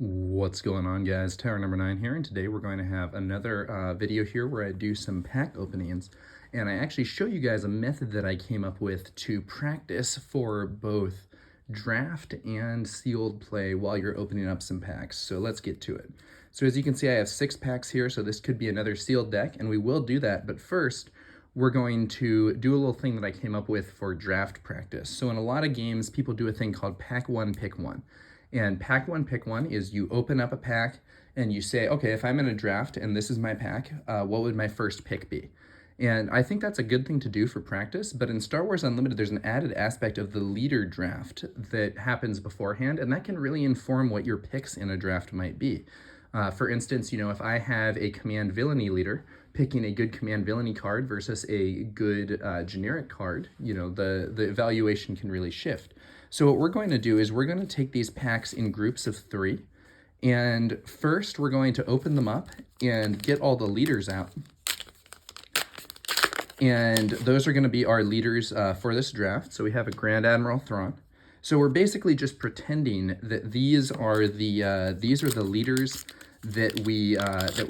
What's going on, guys? Tower number 9 here, and today we're going to have another video here where I do some pack openings, and I actually show you guys a method that I came up with to practice for both draft and sealed play while you're opening up some packs. So let's get to it. So as you can see, I have 6 packs here, so this could be another sealed deck, and we will do that, but first, we're going to do a little thing that I came up with for draft practice. So in a lot of games, people do a thing called pack one, pick one. And pack one, pick one is you open up a pack and you say, okay, if I'm in a draft and this is my pack, what would my first pick be? And I think that's a good thing to do for practice, but in Star Wars Unlimited, there's an added aspect of the leader draft that happens beforehand, and that can really inform what your picks in a draft might be. For instance, if I have a command villainy leader, picking a good command villainy card versus a good generic card, the evaluation can really shift. So what we're going to do is we're going to take these packs in groups of 3, and first we're going to open them up and get all the leaders out. And those are going to be our leaders for this draft. So we have a Grand Admiral Thrawn. So we're basically just pretending that these are the leaders that we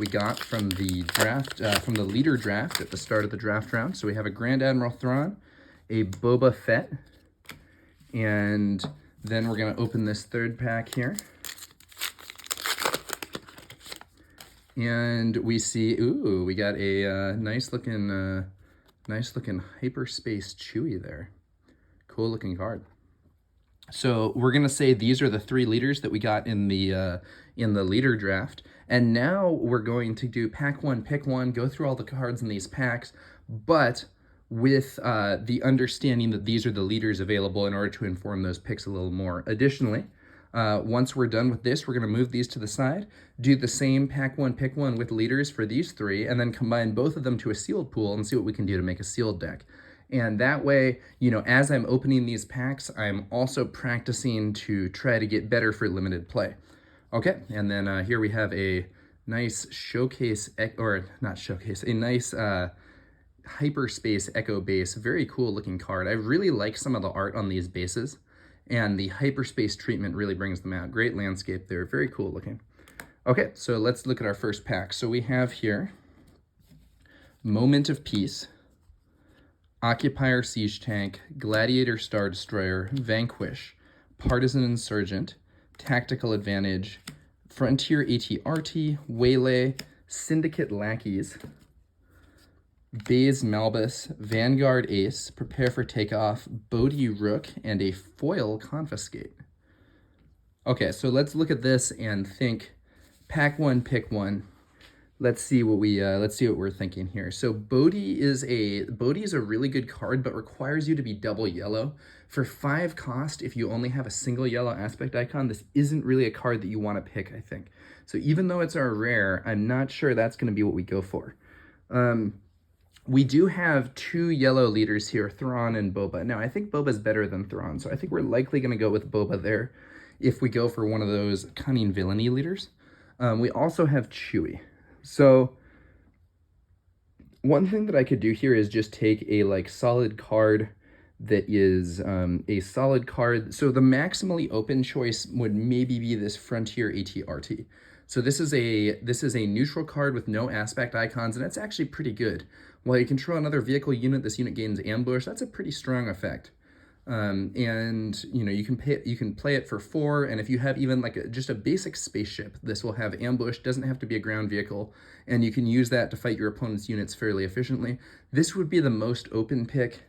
got from the draft, from the leader draft at the start of the draft round. So we have a Grand Admiral Thrawn, a Boba Fett, and then we're going to open this third pack here. And we see, ooh, we got a nice looking hyperspace Chewie there. Cool looking card. So we're gonna say these are the 3 leaders that we got in the leader draft, and now we're going to do pack one, pick one, go through all the cards in these packs, but with the understanding that these are the leaders available in order to inform those picks a little more. Additionally, once we're done with this, we're going to move these to the side, do the same pack one, pick one with leaders for these 3, and then combine both of them to a sealed pool and see what we can do to make a sealed deck. And that way, as I'm opening these packs, I'm also practicing to try to get better for limited play. Okay, and then here we have a nice a nice hyperspace echo base. Very cool looking card. I really like some of the art on these bases, and the hyperspace treatment really brings them out. Great landscape there, very cool looking. Okay, so let's look at our first pack. So we have here Moment of Peace, Occupier Siege Tank, Gladiator Star Destroyer, Vanquish, Partisan Insurgent, Tactical Advantage, Frontier AT-RT, Waylay, Syndicate Lackeys, Baze Malbus, Vanguard Ace, Prepare for Takeoff, Bodhi Rook, and a Foil Confiscate. Okay, so let's look at this and think pack one, pick one. Let's see what we're thinking here. So Bodhi is a really good card, but requires you to be double yellow. For 5 cost, if you only have a single yellow aspect icon, this isn't really a card that you want to pick, I think. So even though it's our rare, I'm not sure that's going to be what we go for. We do have 2 yellow leaders here, Thrawn and Boba. Now, I think Boba's better than Thrawn, so I think we're likely going to go with Boba there if we go for one of those cunning villainy leaders. We also have Chewie. So one thing that I could do here is just take a solid card that is a solid card. So the maximally open choice would maybe be this Frontier AT-RT. So this is a neutral card with no aspect icons, and it's actually pretty good. While you control another vehicle unit, this unit gains ambush. That's a pretty strong effect. And you can play it for 4, and if you have even just a basic spaceship, this will have ambush, doesn't have to be a ground vehicle, and you can use that to fight your opponent's units fairly efficiently. This would be the most open pick.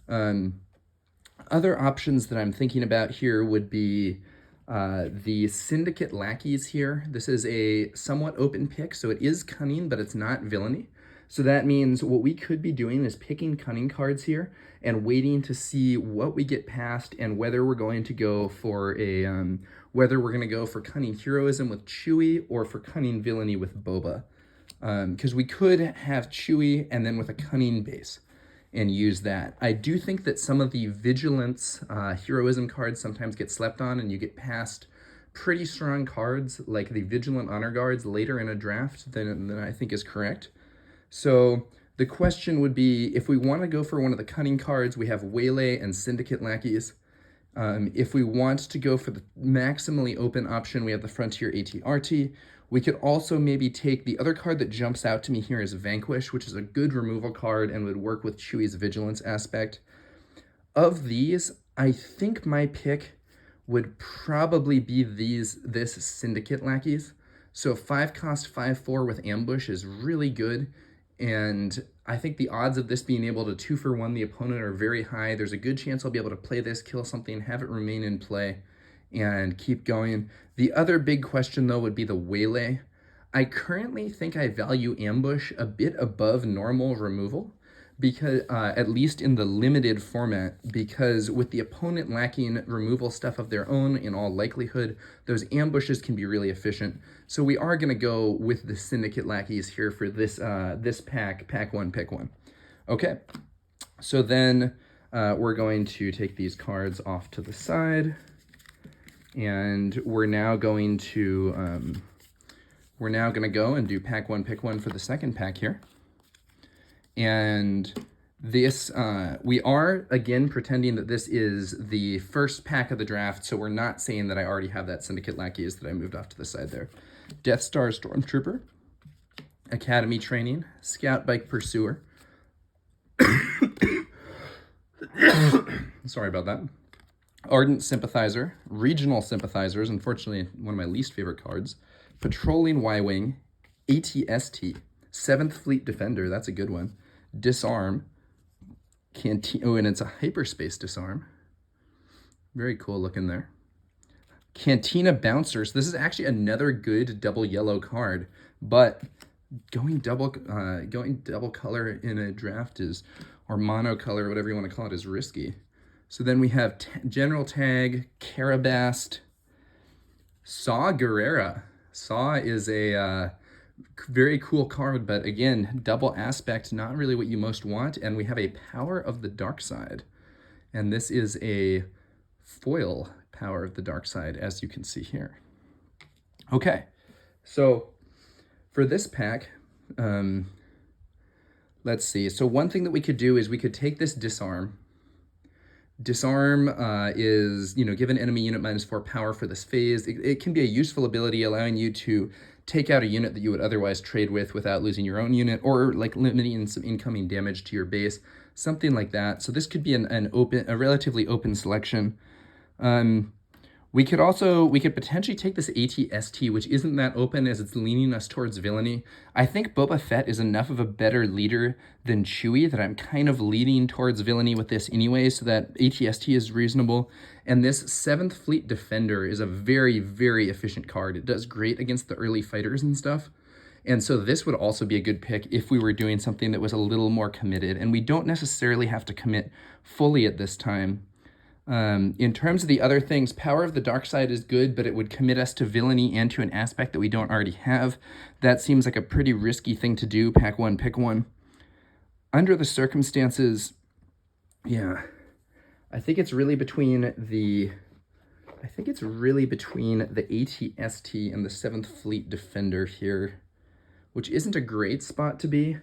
Other options that I'm thinking about here would be the Syndicate Lackeys here. This is a somewhat open pick, so it is cunning, but it's not villainy. So that means what we could be doing is picking cunning cards here and waiting to see what we get past and whether we're going to go for cunning heroism with Chewie or for cunning villainy with Boba. Because we could have Chewie and then with a cunning base and use that. I do think that some of the vigilance heroism cards sometimes get slept on, and you get past pretty strong cards like the Vigilant Honor Guards later in a draft than I think is correct. So the question would be, if we want to go for one of the cunning cards, we have Waylay and Syndicate Lackeys. If we want to go for the maximally open option, we have the Frontier ATRT. We could also maybe take the other card that jumps out to me here is Vanquish, which is a good removal card and would work with Chewie's Vigilance aspect. Of these, I think my pick would probably be this Syndicate Lackeys. So 5-cost 5/4 with Ambush is really good, and I think the odds of this being able to 2-for-1 the opponent are very high. There's a good chance I'll be able to play this, kill something, have it remain in play, and keep going. The other big question, though, would be the Waylay. I currently think I value Ambush a bit above normal removal, because at least in the limited format, because with the opponent lacking removal stuff of their own, in all likelihood, those ambushes can be really efficient. So we are going to go with the Syndicate Lackeys here for this this pack one, pick one. Okay, so then we're going to take these cards off to the side, and we're now going to go and do pack one, pick one for the second pack here. And this, we are, again, pretending that this is the first pack of the draft, so we're not saying that I already have that Syndicate Lackeys that I moved off to the side there. Death Star Stormtrooper, Academy Training, Scout Bike Pursuer. Sorry about that. Ardent Sympathizer, Regional Sympathizers, unfortunately one of my least favorite cards. Patrolling Y-Wing, ATST, 7th Fleet Defender, that's a good one. Disarm, oh, and it's a hyperspace disarm. Very cool looking there. Cantina Bouncers. This is actually another good double yellow card, but going double color in a draft is, or monocolor, whatever you want to call it, is risky. So then we have General Tag, Carabast, Saw Gerrera. Saw is a very cool card, but again, double aspect, not really what you most want. And we have a Power of the Dark Side. And this is a foil Power of the Dark Side, as you can see here. Okay, so for this pack, let's see. So one thing that we could do is we could take this Disarm. Disarm is, give an enemy unit -4 power for this phase. It can be a useful ability, allowing you to take out a unit that you would otherwise trade with without losing your own unit, or like limiting some incoming damage to your base, something like that. So this could be a relatively open selection. We could potentially take this ATST, which isn't that open as it's leaning us towards villainy. I think Boba Fett is enough of a better leader than Chewie that I'm kind of leaning towards villainy with this anyway, so that ATST is reasonable. And this 7th Fleet Defender is a very, very efficient card. It does great against the early fighters and stuff. And so this would also be a good pick if we were doing something that was a little more committed. And we don't necessarily have to commit fully at this time. In terms of the other things, Power of the Dark Side is good, but it would commit us to villainy and to an aspect that we don't already have. That seems like a pretty risky thing to do, pack one, pick one. Under the circumstances, yeah, I think it's really between the ATST and the 7th Fleet Defender here, which isn't a great spot to be.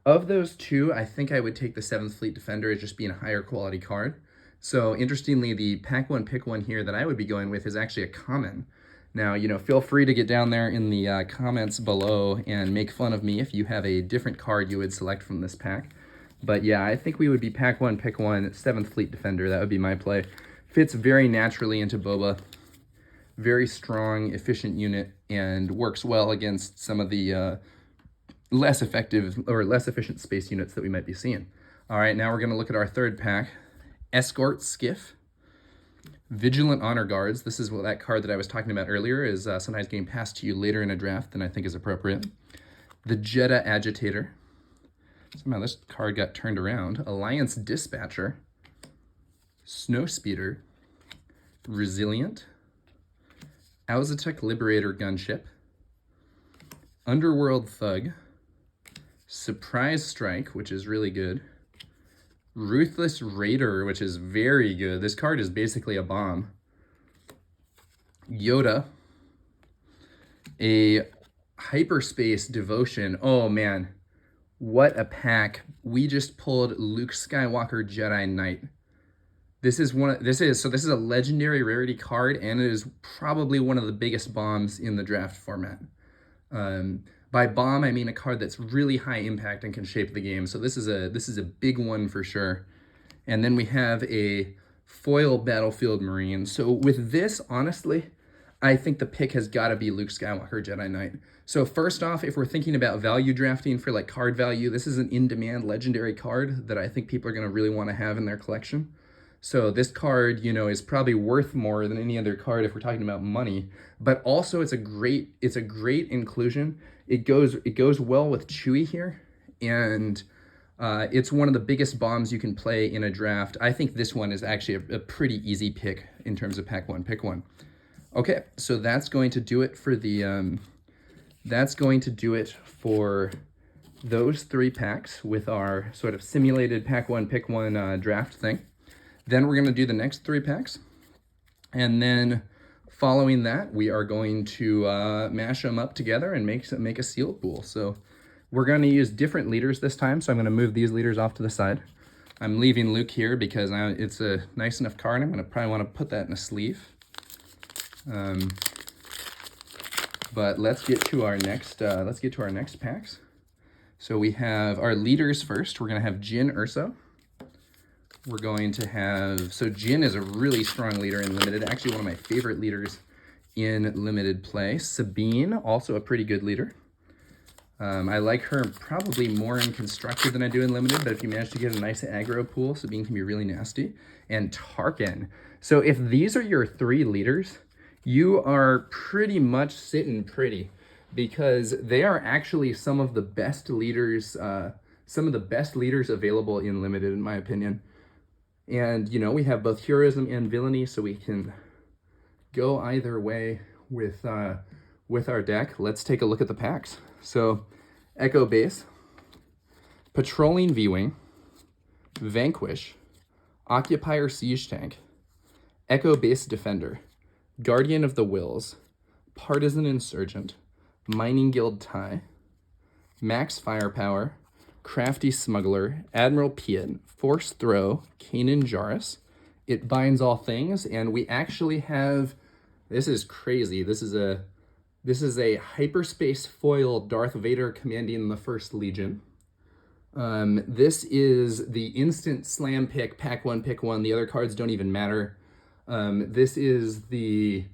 Of those two, I think I would take the 7th Fleet Defender as just being a higher quality card. So interestingly, the pack one, pick one here that I would be going with is actually a common. Now, feel free to get down there in the comments below and make fun of me if you have a different card you would select from this pack. But yeah, I think we would be pack one, pick one, 7th Fleet Defender. That would be my play. Fits very naturally into Boba. Very strong, efficient unit, and works well against some of the less effective or less efficient space units that we might be seeing. All right, now we're going to look at our third pack. Escort Skiff, Vigilant Honor Guards. This is that card that I was talking about earlier, is sometimes getting passed to you later in a draft than I think is appropriate. The Jedha Agitator. Somehow this card got turned around. Alliance Dispatcher, Snowspeeder, Resilient, Auzatuk Liberator Gunship, Underworld Thug, Surprise Strike, which is really good, Ruthless Raider, which is very good. This card is basically a bomb. Yoda. A Hyperspace Devotion. Oh, man. What a pack. We just pulled Luke Skywalker Jedi Knight. This is a legendary rarity card, and it is probably one of the biggest bombs in the draft format. By bomb, I mean a card that's really high impact and can shape the game. So this is a big one for sure. And then we have a foil Battlefield Marine. So with this, honestly, I think the pick has got to be Luke Skywalker Jedi Knight. So first off, if we're thinking about value drafting for like card value, this is an in-demand legendary card that I think people are going to really want to have in their collection. So this card, you know, is probably worth more than any other card if we're talking about money. But also, it's a great inclusion. It goes well with Chewie here, and it's one of the biggest bombs you can play in a draft. I think this one is actually a pretty easy pick in terms of pack one. Pick one. Okay, so that's going to do it for the those 3 packs with our sort of simulated pack one, pick one draft thing. Then we're going to do the next 3 packs, and then following that, we are going to mash them up together and make a sealed pool. So we're going to use different leaders this time, so I'm going to move these leaders off to the side. I'm leaving Luke here because it's a nice enough card. I'm going to probably want to put that in a sleeve. But let's get to our next packs. So we have our leaders first. We're going to have Jyn Erso. We're going to have, so Jyn is a really strong leader in Limited, actually one of my favorite leaders in Limited play. Sabine, also a pretty good leader. I like her probably more in Constructed than I do in Limited, but if you manage to get a nice aggro pool, Sabine can be really nasty. And Tarkin. So if these are your 3 leaders, you are pretty much sitting pretty, because they are actually some of the best leaders available in Limited, in my opinion. And, you know, we have both heroism and villainy, so we can go either way with our deck. Let's take a look at the packs. So, Echo Base, Patrolling V-Wing, Vanquish, Occupier Siege Tank, Echo Base Defender, Guardian of the Wills, Partisan Insurgent, Mining Guild Tie, Max Firepower, Crafty Smuggler, Admiral Piet, Force Throw, Kanan Jarrus. It binds all things, and we actually have, this is crazy, this is a hyperspace foil Darth Vader commanding the First Legion. This is the instant slam pick, pack one, pick one. The other cards don't even matter. This is the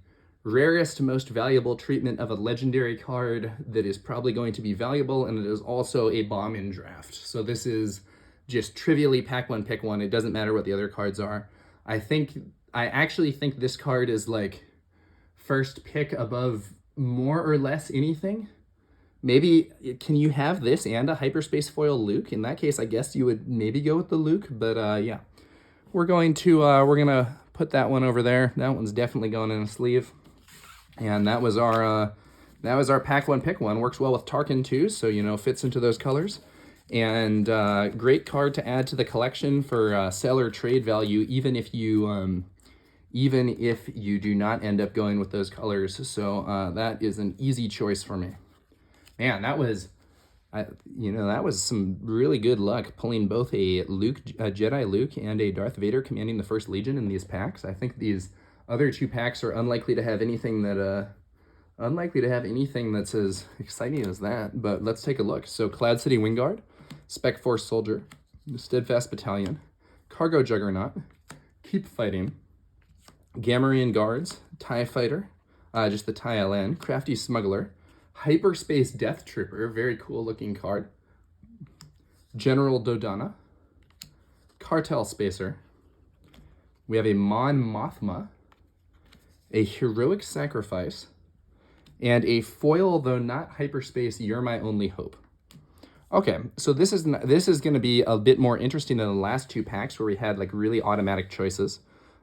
rarest, most valuable treatment of a legendary card that is probably going to be valuable, and it is also a bomb in draft. So this is just trivially pack one, pick one. It doesn't matter what the other cards are. I actually think this card is like first pick above more or less anything. Maybe, can you have this and a hyperspace foil Luke? In that case, I guess you would maybe go with the Luke, but yeah. We're gonna put that one over there. That one's definitely going in a sleeve. And that was our pack one, pick one. Works well with Tarkin too, so, you know, fits into those colors. And great card to add to the collection for seller trade value, even if you do not end up going with those colors. So that is an easy choice for me. Man, that was some really good luck pulling both a Jedi Luke and a Darth Vader commanding the First Legion in these packs. I think these other 2 packs are unlikely to have anything that's as exciting as that. But let's take a look. So Cloud City Wingguard, Spec Force Soldier, Steadfast Battalion, Cargo Juggernaut, Keep Fighting, Gamorrean Guards, TIE Fighter, just the TIE LN, Crafty Smuggler, Hyperspace Death Trooper, very cool looking card, General Dodonna, Cartel Spacer, we have a Mon Mothma, a Heroic Sacrifice, and a foil, though not hyperspace, You're My Only Hope. Okay, so this is going to be a bit more interesting than the last 2 packs where we had like really automatic choices.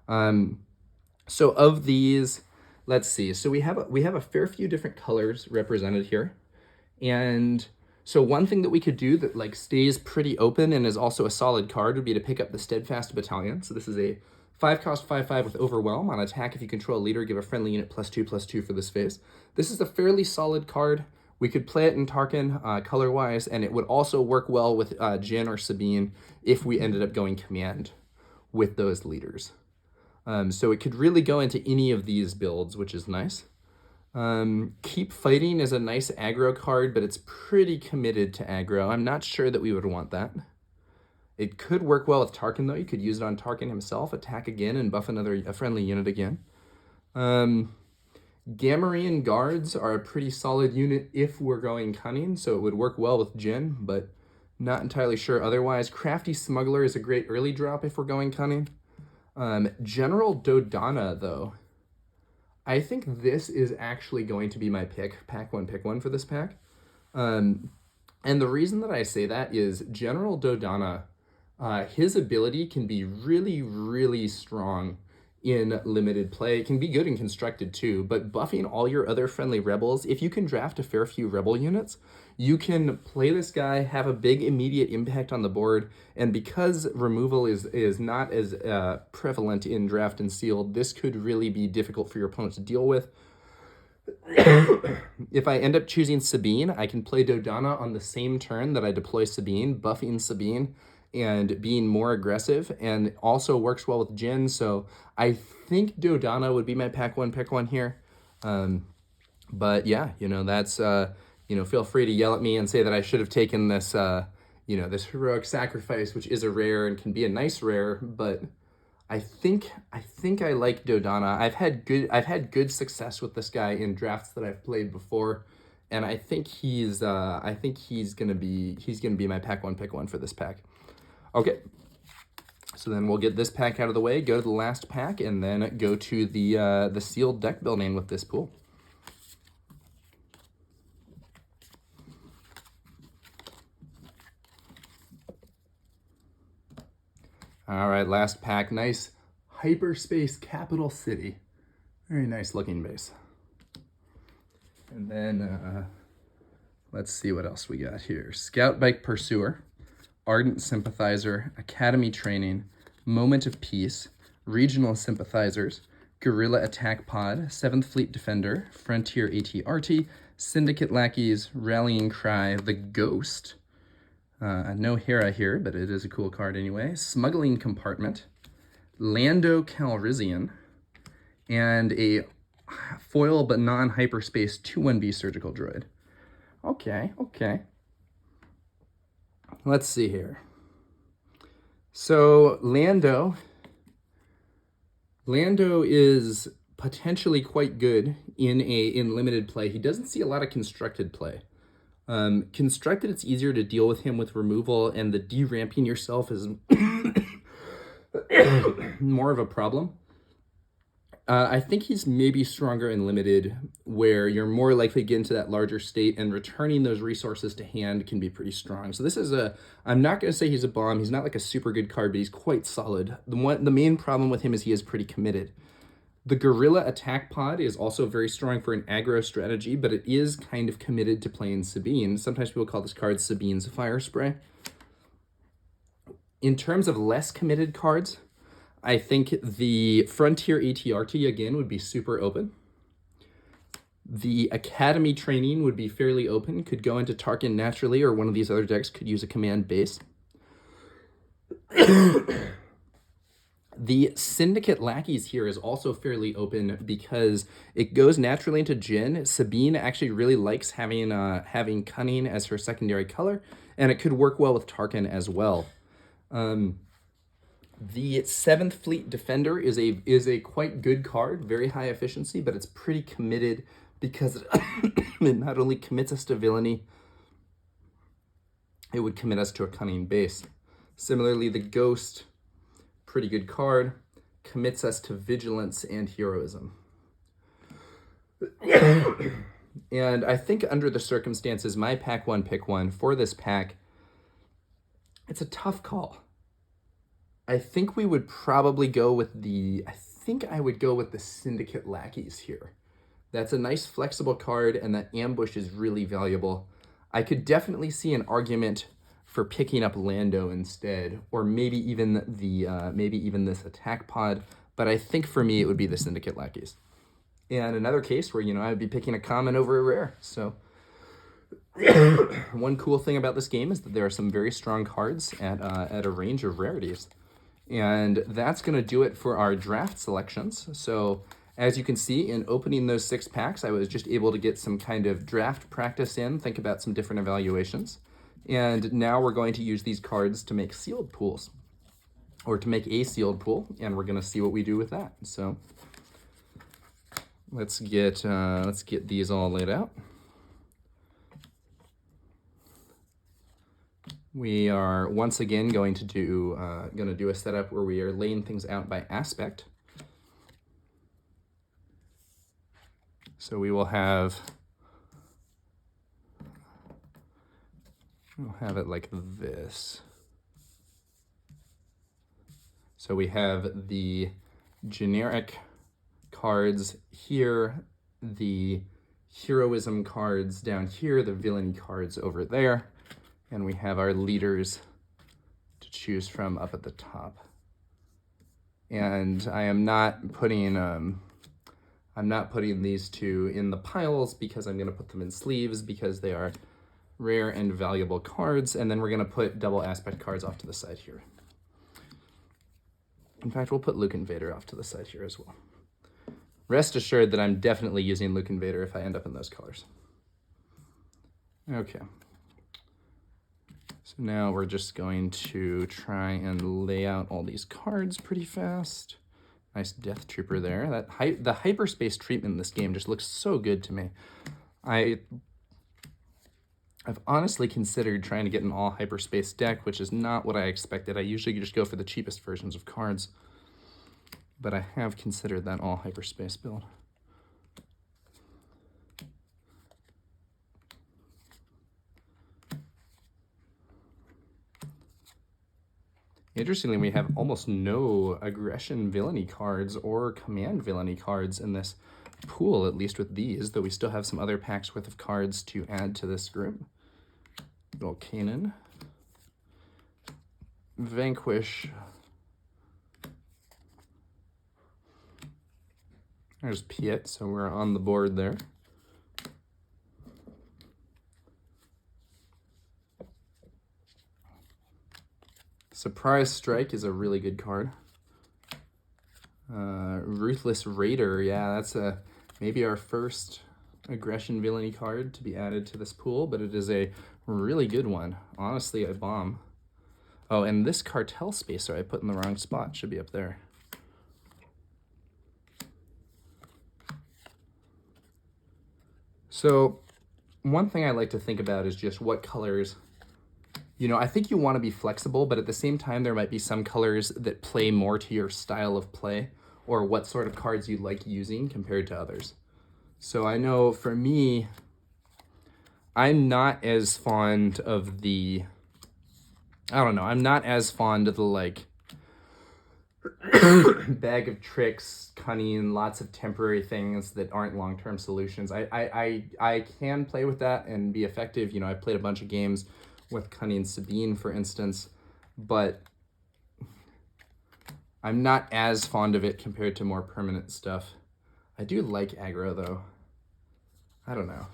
So of these, let's see. So we have a fair few different colors represented here, and so one thing that we could do that like stays pretty open and is also a solid card would be to pick up the Steadfast Battalion. So this is a 5-cost 5/5 with Overwhelm. On attack, if you control a leader, give a friendly unit +2/+2 for this phase. This is a fairly solid card. We could play it in Tarkin color-wise, and it would also work well with Jyn or Sabine if we ended up going command. with those leaders. So it could really go into any of these builds, which is nice. Keep Fighting is a nice aggro card, but it's pretty committed to aggro. I'm not sure that we would want that. It could work well with Tarkin, though. You could use it on Tarkin himself, attack again, and buff a friendly unit again. Gamorrean Guards are a pretty solid unit if we're going Cunning, so it would work well with Jin, but not entirely sure otherwise. Crafty Smuggler is a great early drop if we're going Cunning. General Dodonna, though, I think this is actually going to be my pick one for this pack. And the reason that I say that is General Dodonna, his ability can be really, really strong in limited play. It can be good in constructed too, but buffing all your other friendly rebels, if you can draft a fair few rebel units, you can play this guy, have a big immediate impact on the board, and because removal is not as prevalent in draft and sealed, this could really be difficult for your opponent to deal with. If I end up choosing Sabine, I can play Dodonna on the same turn that I deploy Sabine, buffing Sabine and being more aggressive, and also works well with Jin. So I think Dodonna would be my pick one here. But yeah, that's, feel free to yell at me and say that I should have taken this, this Heroic Sacrifice, which is a rare and can be a nice rare, but I think I like Dodonna. I've had good success with this guy in drafts that I've played before, and I think he's gonna be my pick one for this pack. Okay, so then we'll get this pack out of the way, go to the last pack, and then go to the sealed deck building with this pool. All right, last pack. Nice Hyperspace Capital City. Very nice looking base. And then let's see what else we got here. Scout Bike Pursuer, Ardent Sympathizer, Academy Training, Moment of Peace, Regional Sympathizers, Guerrilla Attack Pod, 7th Fleet Defender, Frontier ATRT, Syndicate Lackeys, Rallying Cry, The Ghost, no Hera here, but it is a cool card anyway, Smuggling Compartment, Lando Calrissian, and a foil but non-hyperspace 2/1B Surgical Droid. Okay. Let's see here. So Lando is potentially quite good in limited play. He doesn't see a lot of constructed play. Constructed, it's easier to deal with him with removal, and the de-ramping yourself is more of a problem. I think he's maybe stronger in limited, where you're more likely to get into that larger state, and returning those resources to hand can be pretty strong. So this is I'm not going to say he's a bomb. He's not like a super good card, but he's quite solid. The main problem with him is he is pretty committed. The Guerrilla Attack Pod is also very strong for an aggro strategy, but it is kind of committed to playing Sabine. Sometimes people call this card Sabine's Fire Spray. In terms of less committed cards, I think the Frontier ATRT, again, would be super open. The Academy Training would be fairly open, could go into Tarkin naturally, or one of these other decks could use a command base. The Syndicate Lackeys here is also fairly open because it goes naturally into Jin. Sabine actually really likes having Cunning as her secondary color, and it could work well with Tarkin as well. The 7th Fleet Defender is a quite good card, very high efficiency, but it's pretty committed because it not only commits us to villainy, it would commit us to a Cunning base. Similarly, the Ghost, pretty good card, commits us to vigilance and heroism. And I think under the circumstances, my pick one for this pack, it's a tough call. I think we would probably go with I would go with the Syndicate Lackeys here. That's a nice flexible card, and that ambush is really valuable. I could definitely see an argument for picking up Lando instead, or maybe even this attack pod, but I think for me it would be the Syndicate Lackeys. And another case where, I would be picking a common over a rare. So one cool thing about this game is that there are some very strong cards at a range of rarities. And that's going to do it for our draft selections. So as you can see, in opening those 6 packs, I was just able to get some kind of draft practice in, think about some different evaluations. And now we're going to use these cards to make sealed pools, or to make a sealed pool, and we're going to see what we do with that. So let's get these all laid out. We are once again going to do a setup where we are laying things out by aspect. So we'll have it like this. So we have the generic cards here, the heroism cards down here, the villainy cards over there, and we have our leaders to choose from up at the top. And I am not putting these 2 in the piles because I'm going to put them in sleeves because they are rare and valuable cards, and then we're going to put double aspect cards off to the side here. In fact, we'll put Luke Invader off to the side here as well. Rest assured that I'm definitely using Luke Invader if I end up in those colors. Okay. So now we're just going to try and lay out all these cards pretty fast. Nice Death Trooper there. The hyperspace treatment in this game just looks so good to me. I've honestly considered trying to get an all hyperspace deck, which is not what I expected. I usually just go for the cheapest versions of cards, but I have considered that all hyperspace build. Interestingly, we have almost no aggression villainy cards or command villainy cards in this pool, at least with these, though we still have some other packs worth of cards to add to this group. Volcanon, Vanquish, there's Piet, so we're on the board there. Surprise Strike is a really good card. Ruthless Raider, yeah, that's maybe our first aggression villainy card to be added to this pool, but it is a really good one. Honestly, a bomb. Oh, and this Cartel Spacer I put in the wrong spot. Should be up there. So one thing I like to think about is just what colors, I think you want to be flexible, but at the same time, there might be some colors that play more to your style of play or what sort of cards you like using compared to others. So I know for me, I'm not as fond of the, I'm not as fond of the like bag of tricks, cunning, lots of temporary things that aren't long-term solutions. I can play with that and be effective. I played a bunch of games with Cunning Sabine, for instance, but I'm not as fond of it compared to more permanent stuff. I do like aggro, though. I don't know.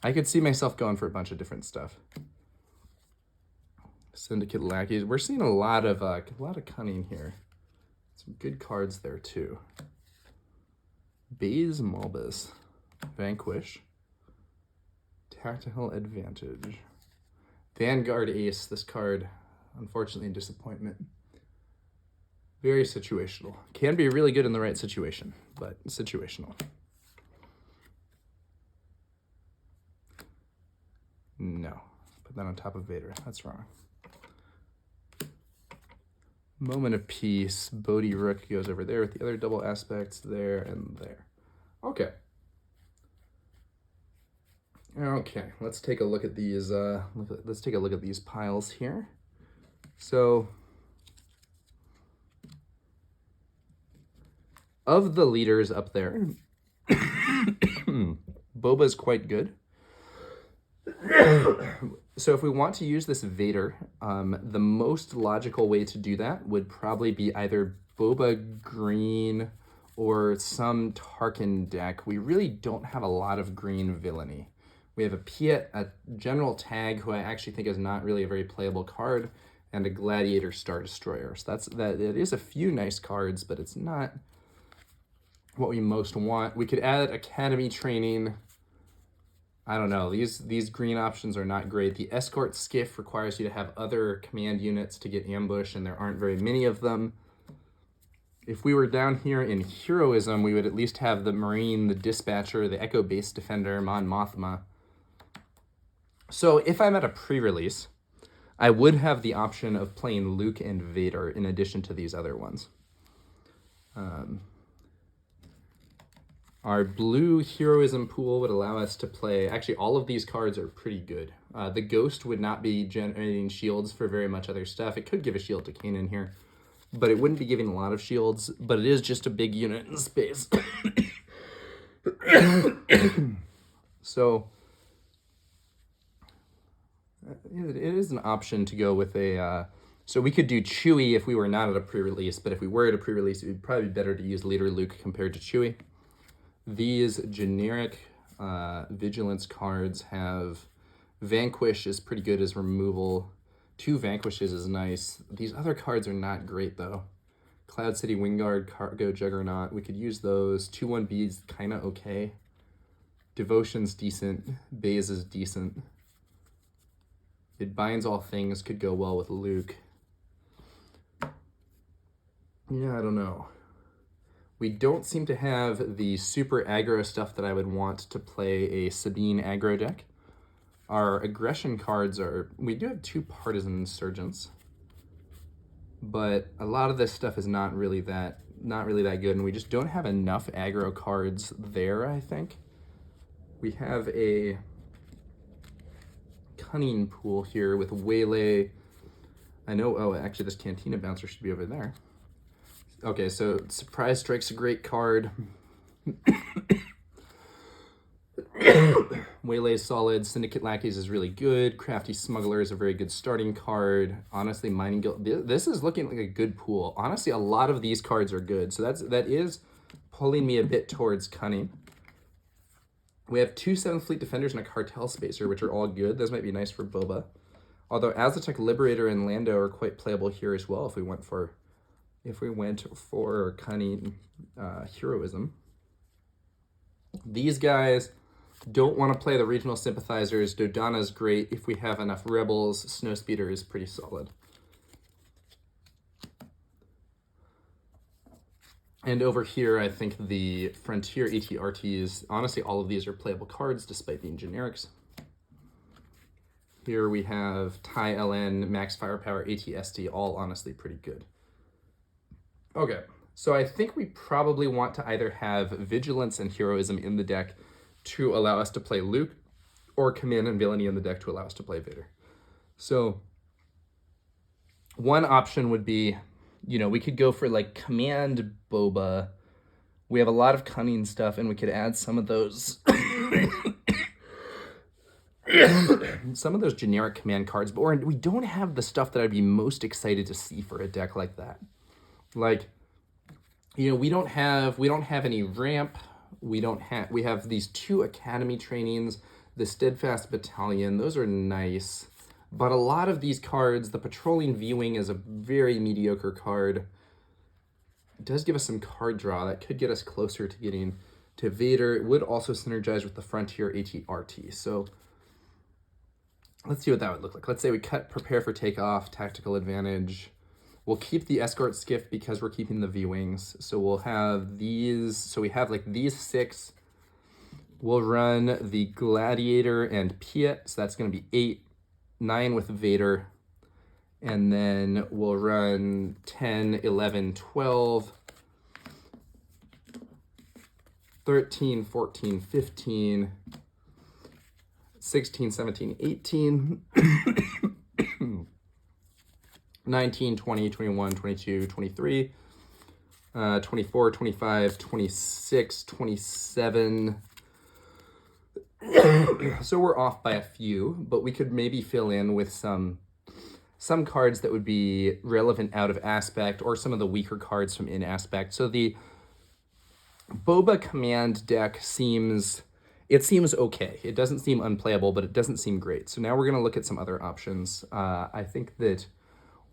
I could see myself going for a bunch of different stuff. Syndicate Lackeys. We're seeing a lot of cunning here. Some good cards there, too. Baze Malbus. Vanquish. Tactical Advantage. Vanguard Ace, this card, unfortunately, disappointment. Very situational. Can be really good in the right situation, but situational. No. Put that on top of Vader. That's wrong. Moment of Peace. Bodhi Rook goes over there with the other double aspects there and there. Okay. Okay, let's take a look at these. Let's take a look at these piles here. So, of the leaders up there, Boba's quite good. So if we want to use this Vader, the most logical way to do that would probably be either Boba Green or some Tarkin deck. We really don't have a lot of green villainy. We have a Piet, a General Tag, who I actually think is not really a very playable card, and a Gladiator Star Destroyer. So it is a few nice cards, but it's not what we most want. We could add Academy Training. I don't know. These green options are not great. The Escort Skiff requires you to have other command units to get ambush, and there aren't very many of them. If we were down here in Heroism, we would at least have the Marine, the Dispatcher, the Echo Base Defender, Mon Mothma. So if I'm at a pre-release, I would have the option of playing Luke and Vader in addition to these other ones. Our blue Heroism pool would allow us to play... Actually, all of these cards are pretty good. The Ghost would not be generating shields for very much other stuff. It could give a shield to Kanan here, but it wouldn't be giving a lot of shields, but it is just a big unit in space. So it is an option to go with a... so we could do Chewie if we were not at a pre-release, but if we were at a pre-release, it would probably be better to use Leader Luke compared to Chewie. These generic Vigilance cards have... Vanquish is pretty good as removal. 2 Vanquishes is nice. These other cards are not great, though. Cloud City Wingguard, Cargo Juggernaut, we could use those. 2/1B is kind of okay. Devotion's decent. Baze is decent. It Binds All Things could go well with Luke. Yeah, I don't know. We don't seem to have the super aggro stuff that I would want to play a Sabine aggro deck. Our aggression cards are... We do have 2 Partisan Insurgents, but a lot of this stuff is not really that good, and we just don't have enough aggro cards there, I think. We have a Cunning pool here with Waylay. I know... Oh, actually, this Cantina Bouncer should be over there. Okay, so Surprise Strike's a great card. Waylay solid. Syndicate Lackeys is really good. Crafty Smuggler is a very good starting card. Honestly, Mining Guild... This is looking like a good pool. Honestly, a lot of these cards are good. So that is pulling me a bit towards Cunning. We have 2 7th Fleet Defenders and a Cartel Spacer, which are all good. Those might be nice for Boba. Although Aztec Liberator and Lando are quite playable here as well if we went for Cunning Heroism. These guys don't want to play the Regional Sympathizers. Dodonna's great if we have enough Rebels. Snowspeeder is pretty solid. And over here, I think the Frontier ATRTs, honestly, all of these are playable cards despite being generics. Here we have TIE LN, Max Firepower, ATST, all honestly pretty good. Okay, so I think we probably want to either have Vigilance and Heroism in the deck to allow us to play Luke, or Command and Villainy in the deck to allow us to play Vader. So one option would be, you know, we could go for like Command Boba. We have a lot of Cunning stuff, and we could add some of those some of those generic command cards, but we don't have the stuff that I'd be most excited to see for a deck like that. Like, you know, we don't have any ramp. We have these 2 Academy trainings, the Steadfast Battalion. Those are nice. But a lot of these cards, the Patrolling Viewing is a very mediocre card. It does give us some card draw. That could get us closer to getting to Vader. It would also synergize with the Frontier ATRT. So let's see what that would look like. Let's say we cut Prepare for Takeoff, Tactical Advantage. We'll keep the Escort Skiff because we're keeping the V-Wings. So we'll have these. So we have like these 6. We'll run the Gladiator and Piet. So that's going to be 8. 9 with Vader. And then we'll run 10, 11, 12, 13, 14, 15, 16, 17, 18, 19, 20, 21, 22, 23, 24, 25, 26, 27. So we're off by a few, but we could maybe fill in with some cards that would be relevant out of aspect, or some of the weaker cards from in aspect. So the Boba command deck seems okay. It doesn't seem unplayable, but it doesn't seem great. So now we're going to look at some other options. I think that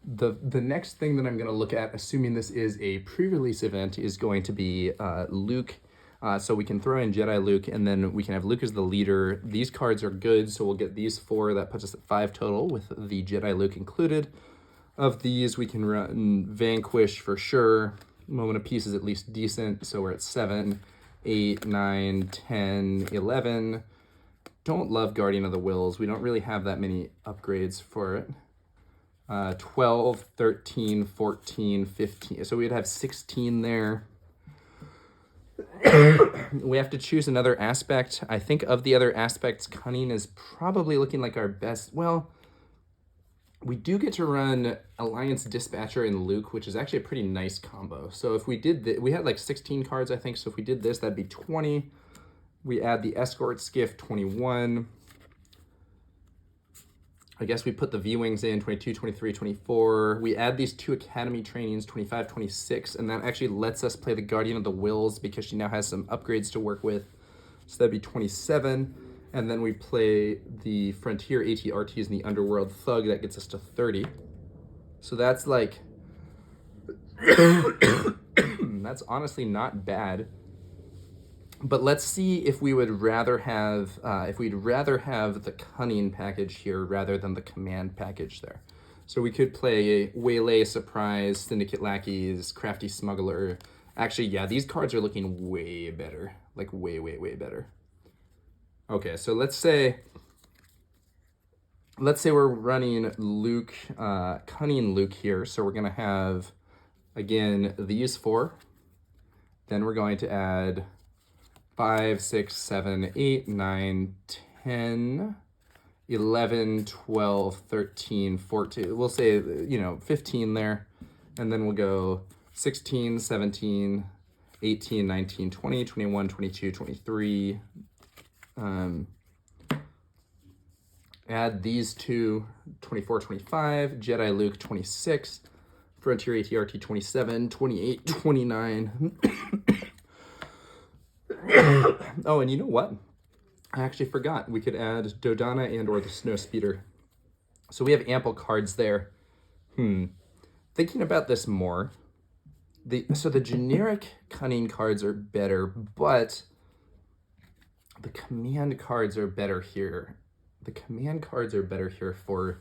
The next thing that I'm going to look at, assuming this is a pre-release event, is going to be Luke. So we can throw in Jedi Luke, and then we can have Luke as the leader. These cards are good, so we'll get these 4. That puts us at 5 total with the Jedi Luke included. Of these, we can run Vanquish for sure. Moment of Peace is at least decent, so we're at 7, 8, 9, 10, 11. Don't love Guardian of the Wills. We don't really have that many upgrades for it. 12, 13, 14, 15. So we'd have 16 there. We have to choose another aspect. I think of the other aspects, Cunning is probably looking like our best. Well, we do get to run Alliance Dispatcher and Luke, which is actually a pretty nice combo. So if we did we had like 16 cards, I think. So if we did this, that'd be 20. We add the Escort Skiff, 21. I guess we put the V-Wings in, 22, 23, 24. We add these 2 Academy trainings, 25, 26, and that actually lets us play the Guardian of the Wills because she now has some upgrades to work with. So that'd be 27. And then we play the Frontier ATRTs and the Underworld Thug. That gets us to 30. So that's like, that's honestly not bad. But let's see if we would rather have, the Cunning package here rather than the Command package there. So we could play Waylay, Surprise, Syndicate Lackeys, Crafty Smuggler. Actually, yeah, these cards are looking way better. Like way, way, way better. Okay, so let's say we're running Luke, Cunning Luke here. So we're gonna have, again, these 4. Then we're going to add 5, 6, 7, 8, 9, 10, 11, 12, 13, 14. We'll say, 15 there. And then we'll go 16, 17, 18, 19, 20, 21, 22, 23. Add these 2, 24, 25. Jedi Luke, 26. Frontier ATRT, 27, 28, 29. Oh, and you know what? I actually forgot. We could add Dodonna and or the Snowspeeder. So we have ample cards there. Thinking about this more, so the generic Cunning cards are better, but the Command cards are better here. The Command cards are better here for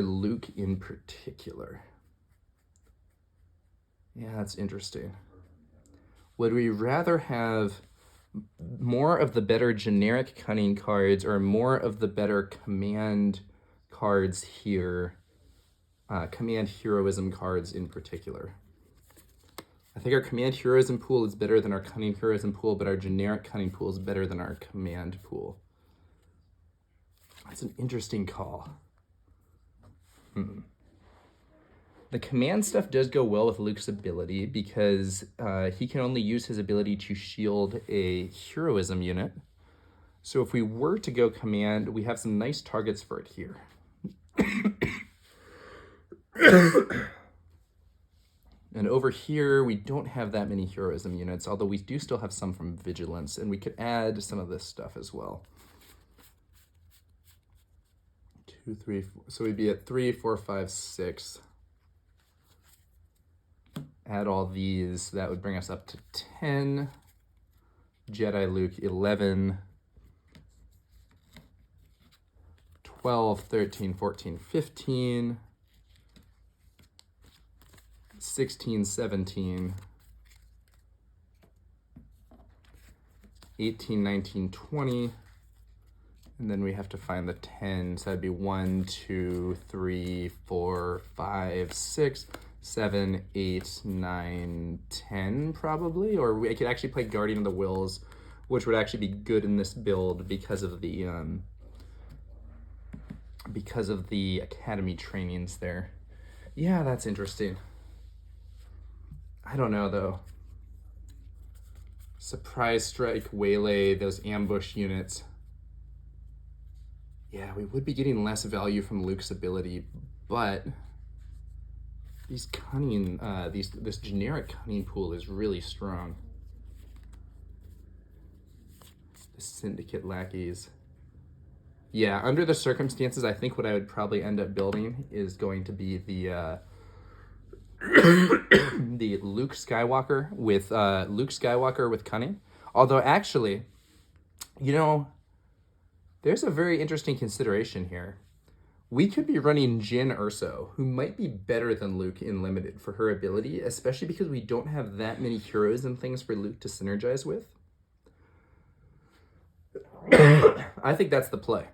Luke in particular. Yeah, that's interesting. Would we rather have more of the better generic Cunning cards or more of the better Command cards here? Command Heroism cards in particular. I think our Command Heroism pool is better than our Cunning Heroism pool, but our generic Cunning pool is better than our Command pool. That's an interesting call. The Command stuff does go well with Luke's ability because he can only use his ability to shield a Heroism unit. So if we were to go Command, we have some nice targets for it here. And over here, we don't have that many Heroism units, although we do still have some from Vigilance, and we could add some of this stuff as well. 2, 3, 4. So we'd be at 3, 4, 5, 6. Add all these, that would bring us up to 10. Jedi Luke, 11. 12, 13, 14, 15. 16, 17. 18, 19, 20. And then we have to find the 10. So that'd be 1, 2, 3, 4, 5, 6. 7, 8, 9, 10 probably, or I could actually play Guardian of the Wills, which would actually be good in this build because of the Academy trainings there. Yeah, that's interesting. I don't know though. Surprise Strike, Waylay, those ambush units. Yeah, we would be getting less value from Luke's ability, but these Cunning, this generic Cunning pool is really strong. The Syndicate Lackeys. Yeah, under the circumstances, I think what I would probably end up building is going to be the the Luke Skywalker with cunning. Although actually, you know, there's a very interesting consideration here. We could be running Jyn Erso, who might be better than Luke in Limited for her ability, especially because we don't have that many heroes and things for Luke to synergize with. I think that's the play.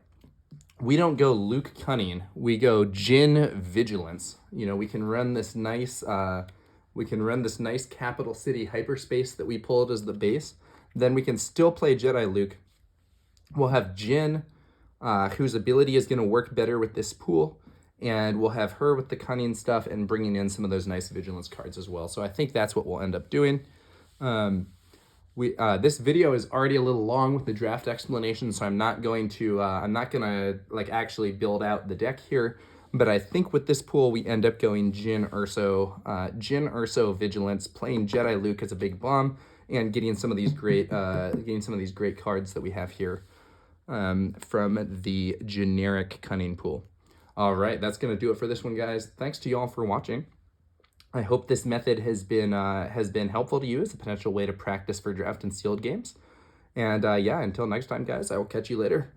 We don't go Luke Cunning, we go Jyn Vigilance. You know, we can run this nice capital city hyperspace that we pulled as the base. Then we can still play Jedi Luke. We'll have Jyn, whose ability is going to work better with this pool, and we'll have her with the cunning stuff and bringing in some of those nice vigilance cards as well. So I think that's what we'll end up doing. This video is already a little long with the draft explanation, so I'm not gonna like actually build out the deck here. But I think with this pool, we end up going Jyn Erso Vigilance, playing Jedi Luke as a big bomb, and getting some of these great cards that we have here from the generic cunning pool. All right, that's gonna do it for this one, guys. Thanks to y'all for watching. I hope this method has been helpful to you as a potential way to practice for draft and sealed games. And yeah, until next time, guys, I will catch you later.